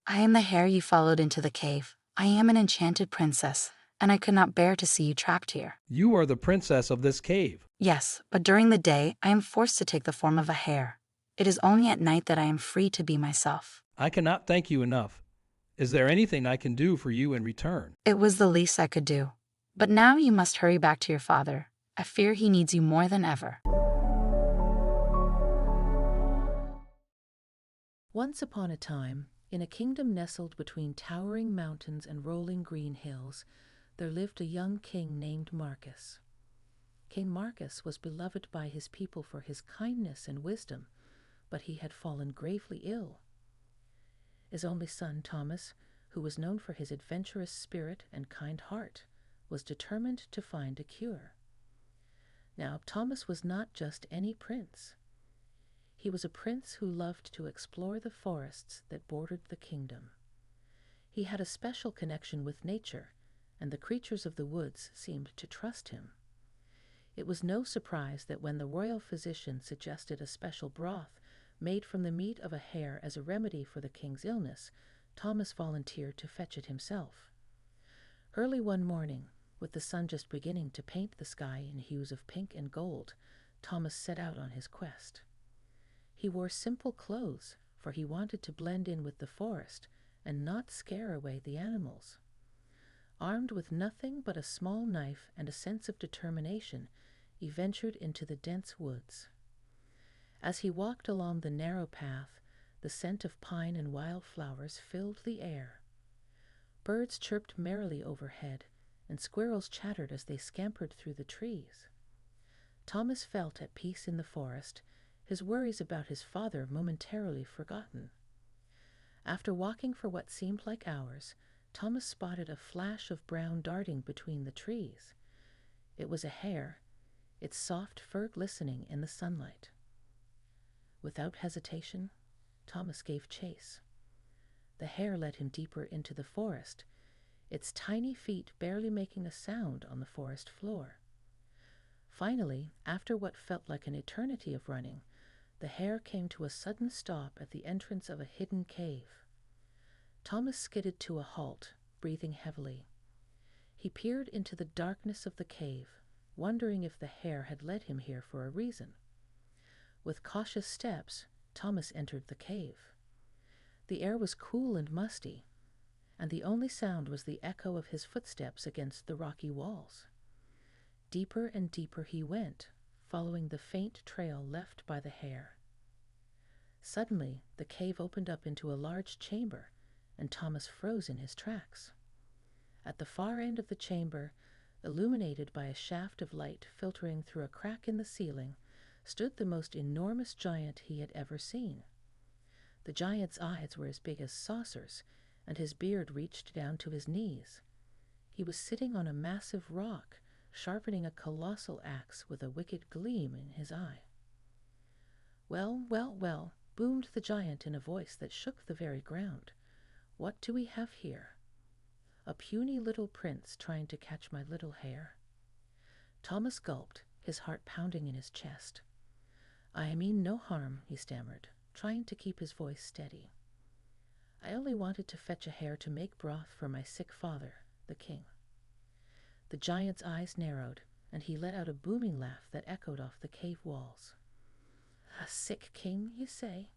I am the hare you followed into the cave. I am an enchanted princess, and I could not bear to see you trapped here. You are the princess of this cave. Yes, but during the day I am forced to take the form of a hare. It is only at night that I am free to be myself. I cannot thank you enough. Is there anything I can do for you in return? It was the least I could do. But now you must hurry back to your father. I fear he needs you more than ever. Once upon a time, in a kingdom nestled between towering mountains and rolling green hills, there lived a young king named Marcus. King Marcus was beloved by his people for his kindness and wisdom, but he had fallen gravely ill. His only son, Thomas, who was known for his adventurous spirit and kind heart, was determined to find a cure. Now, Thomas was not just any prince. He was a prince who loved to explore the forests that bordered the kingdom. He had a special connection with nature, and the creatures of the woods seemed to trust him. It was no surprise that when the royal physician suggested a special broth made from the meat of a hare as a remedy for the king's illness, Thomas volunteered to fetch it himself. Early one morning, with the sun just beginning to paint the sky in hues of pink and gold, Thomas set out on his quest. He wore simple clothes, for he wanted to blend in with the forest and not scare away the animals. Armed with nothing but a small knife and a sense of determination, he ventured into the dense woods. As he walked along the narrow path, the scent of pine and wild flowers filled the air. Birds chirped merrily overhead, and squirrels chattered as they scampered through the trees. Thomas felt at peace in the forest, his worries about his father momentarily forgotten. After walking for what seemed like hours, Thomas spotted a flash of brown darting between the trees. It was a hare, its soft fur glistening in the sunlight. Without hesitation, Thomas gave chase. The hare led him deeper into the forest, its tiny feet barely making a sound on the forest floor. Finally, after what felt like an eternity of running, the hare came to a sudden stop at the entrance of a hidden cave. Thomas skidded to a halt, breathing heavily. He peered into the darkness of the cave, wondering if the hare had led him here for a reason. With cautious steps, Thomas entered the cave. The air was cool and musty, and the only sound was the echo of his footsteps against the rocky walls. Deeper and deeper he went, following the faint trail left by the hare. Suddenly, the cave opened up into a large chamber, and Thomas froze in his tracks. At the far end of the chamber, illuminated by a shaft of light filtering through a crack in the ceiling, stood the most enormous giant he had ever seen. The giant's eyes were as big as saucers, and his beard reached down to his knees. He was sitting on a massive rock, sharpening a colossal axe with a wicked gleam in his eye. "Well, well, well," boomed the giant in a voice that shook the very ground. "What do we have here? A puny little prince trying to catch my little hare?" Thomas gulped, his heart pounding in his chest. "I mean no harm," he stammered, trying to keep his voice steady. "I only wanted to fetch a hare to make broth for my sick father, the king." The giant's eyes narrowed, and he let out a booming laugh that echoed off the cave walls. "A sick king, you say?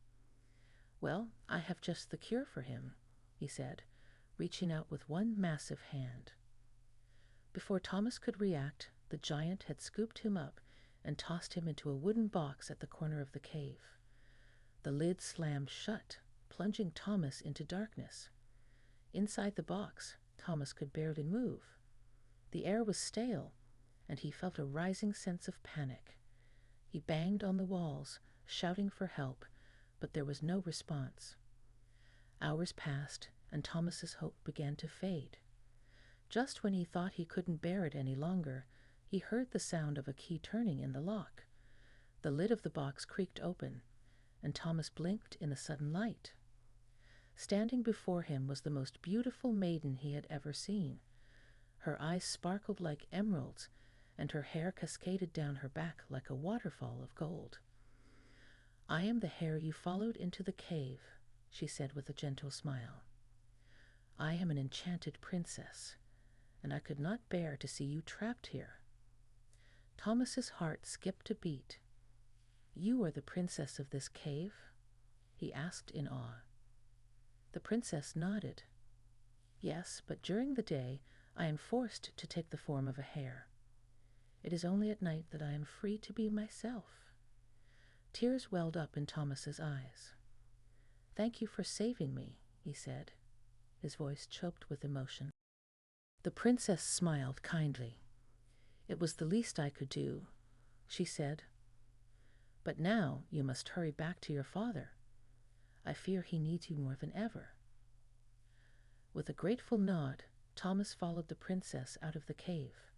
Well, I have just the cure for him," he said, reaching out with one massive hand. Before Thomas could react, the giant had scooped him up and tossed him into a wooden box at the corner of the cave. The lid slammed shut, plunging Thomas into darkness. Inside the box, Thomas could barely move. The air was stale, and he felt a rising sense of panic. He banged on the walls, shouting for help, but there was no response. Hours passed, and Thomas's hope began to fade. Just when he thought he couldn't bear it any longer, he heard the sound of a key turning in the lock. The lid of the box creaked open, and Thomas blinked in the sudden light. Standing before him was the most beautiful maiden he had ever seen. Her eyes sparkled like emeralds, and her hair cascaded down her back like a waterfall of gold. "I am the hare you followed into the cave," she said with a gentle smile. I am an enchanted princess, and I could not bear to see you trapped here." Thomas's heart skipped a beat. "You are the princess of this cave?" he asked in awe. The princess nodded. "Yes, but during the day I am forced to take the form of a hare. It is only at night that I am free to be myself." Tears welled up in Thomas's eyes. "Thank you for saving me," he said, his voice choked with emotion. The princess smiled kindly. "It was the least I could do," she said. "But now you must hurry back to your father. I fear he needs you more than ever." With a grateful nod, Thomas followed the princess out of the cave.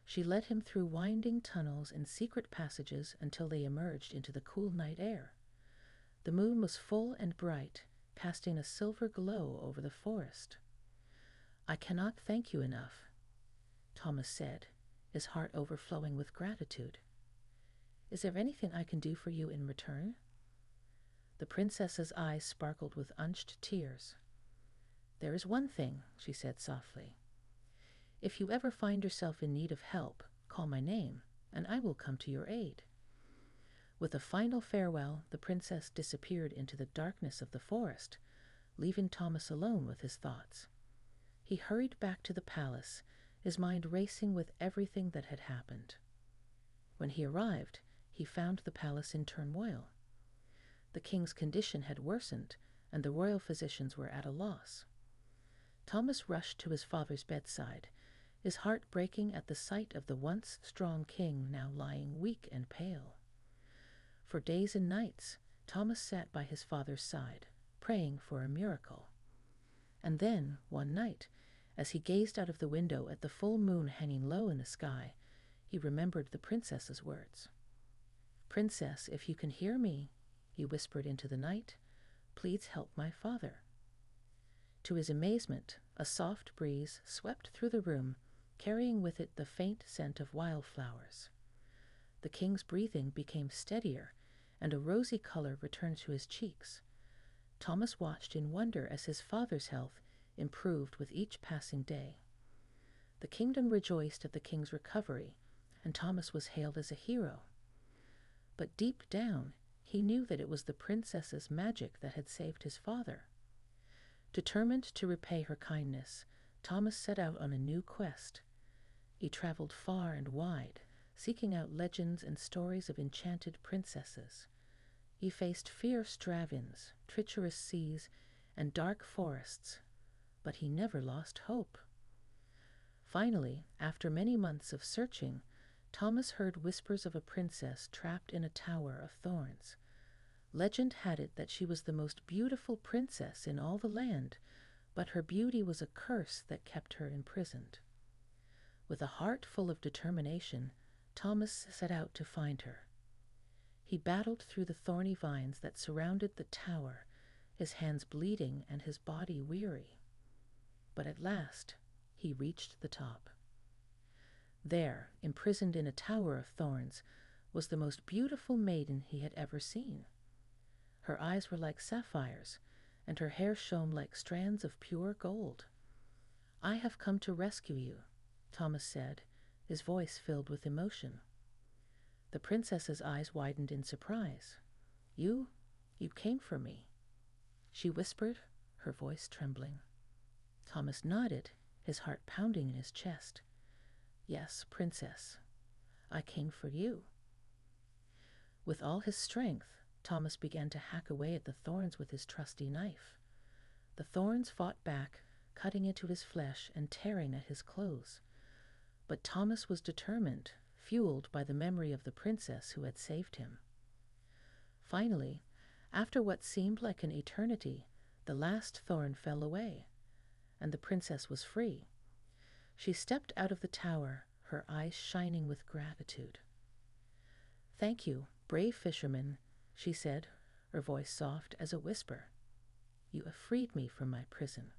She led him through winding tunnels and secret passages until they emerged into the cool night air. The moon was full and bright, casting a silver glow over the forest. "I cannot thank you enough," Thomas said, his heart overflowing with gratitude. "Is there anything I can do for you in return?" The princess's eyes sparkled with unshed tears. "There is one thing," she said softly. "If you ever find yourself in need of help, call my name, and I will come to your aid." With a final farewell, the princess disappeared into the darkness of the forest, leaving Thomas alone with his thoughts. He hurried back to the palace, his mind racing with everything that had happened. When he arrived, he found the palace in turmoil. The king's condition had worsened, and the royal physicians were at a loss. Thomas rushed to his father's bedside, his heart breaking at the sight of the once strong king now lying weak and pale. For days and nights, Thomas sat by his father's side, praying for a miracle. And then, one night, as he gazed out of the window at the full moon hanging low in the sky, he remembered the princess's words. "Princess, if you can hear me," he whispered into the night, "please help my father." To his amazement, a soft breeze swept through the room, carrying with it the faint scent of wildflowers. The king's breathing became steadier, and a rosy color returned to his cheeks. Thomas watched in wonder as his father's health improved with each passing day. The kingdom rejoiced at the king's recovery, and Thomas was hailed as a hero. But deep down, he knew that it was the princess's magic that had saved his father. Determined to repay her kindness, Thomas set out on a new quest. He traveled far and wide, seeking out legends and stories of enchanted princesses. He faced fierce dragons, treacherous seas, and dark forests, but he never lost hope. Finally, after many months of searching, Thomas heard whispers of a princess trapped in a tower of thorns. Legend had it that she was the most beautiful princess in all the land, but her beauty was a curse that kept her imprisoned. With a heart full of determination, Thomas set out to find her. He battled through the thorny vines that surrounded the tower, his hands bleeding and his body weary. But at last, he reached the top. There, imprisoned in a tower of thorns, was the most beautiful maiden he had ever seen. Her eyes were like sapphires, and her hair shone like strands of pure gold. "I have come to rescue you," Thomas said, his voice filled with emotion. The princess's eyes widened in surprise. You came for me," she whispered, her voice trembling. Thomas nodded, his heart pounding in his chest. "Yes, princess, I came for you." With all his strength, Thomas began to hack away at the thorns with his trusty knife. The thorns fought back, cutting into his flesh and tearing at his clothes. But Thomas was determined, fueled by the memory of the princess who had saved him. Finally, after what seemed like an eternity, the last thorn fell away, and the princess was free. She stepped out of the tower, her eyes shining with gratitude. "Thank you, brave fisherman," she said, her voice soft as a whisper. "You have freed me from my prison."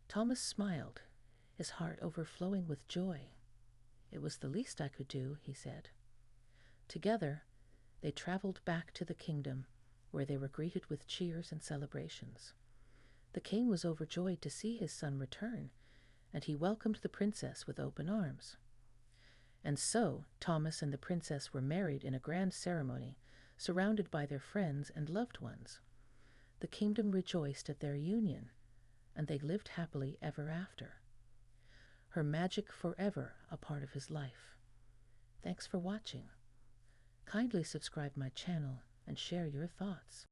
Thomas smiled, his heart overflowing with joy. "It was the least I could do," he said. Together, they traveled back to the kingdom, where they were greeted with cheers and celebrations. The king was overjoyed to see his son return, and he welcomed the princess with open arms. And so Thomas and the princess were married in a grand ceremony, surrounded by their friends and loved ones. The kingdom rejoiced at their union, and they lived happily ever after. Her magic forever a part of his life. Thanks for watching. Kindly subscribe my channel and share your thoughts.